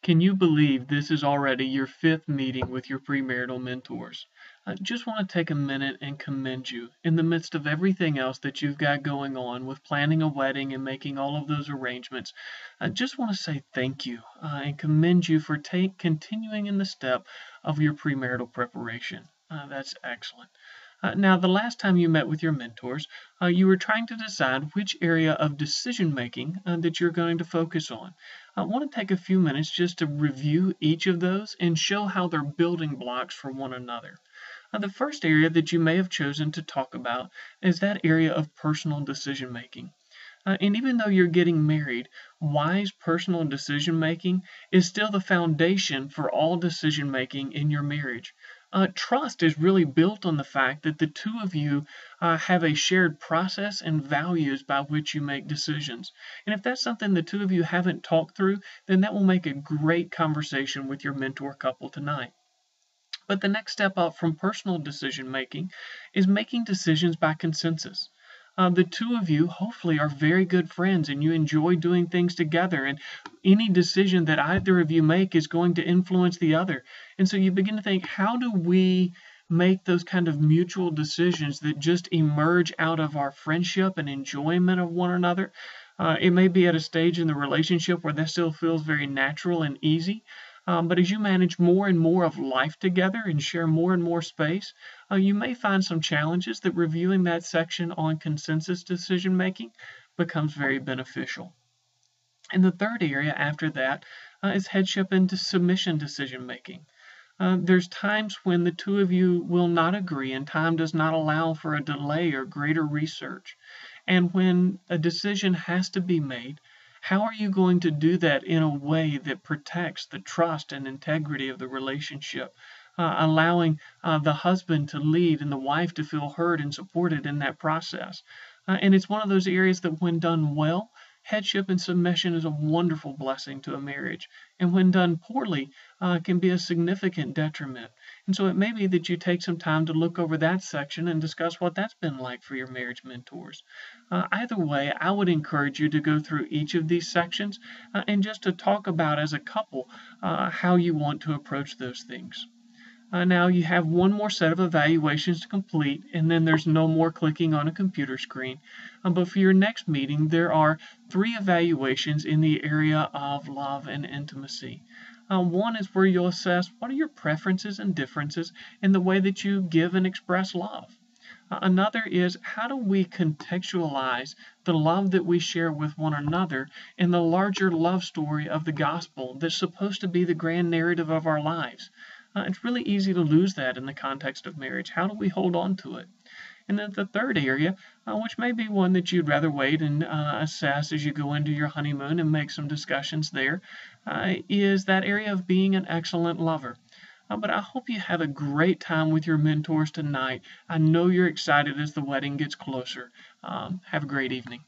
Can you believe this is already your fifth meeting with your premarital mentors? I just want to take a minute and commend you in the midst of everything else that you've got going on with planning a wedding and making all of those arrangements. I just want to say thank you and commend you for continuing in the step of your premarital preparation. That's excellent. Now, the last time you met with your mentors, you were trying to decide which area of decision making that you're going to focus on. I want to take a few minutes just to review each of those and show how they're building blocks for one another. The first area that you may have chosen to talk about is that area of personal decision making. And even though you're getting married, wise personal decision making is still the foundation for all decision making in your marriage. Trust is really built on the fact that the two of you have a shared process and values by which you make decisions. And if that's something the two of you haven't talked through, then that will make a great conversation with your mentor couple tonight. But the next step up from personal decision making is making decisions by consensus. The two of you hopefully are very good friends and you enjoy doing things together, and any decision that either of you make is going to influence the other. And so you begin to think, how do we make those kind of mutual decisions that just emerge out of our friendship and enjoyment of one another? It may be at a stage in the relationship where that still feels very natural and easy. But as you manage more and more of life together and share more and more space, you may find some challenges that reviewing that section on consensus decision making becomes very beneficial. And the third area after that is headship and submission decision making. There's times when the two of you will not agree and time does not allow for a delay or greater research. And when a decision has to be made, how are you going to do that in a way that protects the trust and integrity of the relationship, allowing the husband to lead and the wife to feel heard and supported in that process? And it's one of those areas that, when done well, headship and submission is a wonderful blessing to a marriage, and when done poorly, can be a significant detriment. And so it may be that you take some time to look over that section and discuss what that's been like for your marriage mentors. Either way, I would encourage you to go through each of these sections and just to talk about as a couple how you want to approach those things. Now you have one more set of evaluations to complete, and then there's no more clicking on a computer screen. But for your next meeting, there are 3 evaluations in the area of love and intimacy. One is where you'll assess what are your preferences and differences in the way that you give and express love. Another is, how do we contextualize the love that we share with one another in the larger love story of the gospel that's supposed to be the grand narrative of our lives? It's really easy to lose that in the context of marriage. How do we hold on to it? And then the third area, which may be one that you'd rather wait and assess as you go into your honeymoon and make some discussions there, is that area of being an excellent lover. But I hope you have a great time with your mentors tonight. I know you're excited as the wedding gets closer. Have a great evening.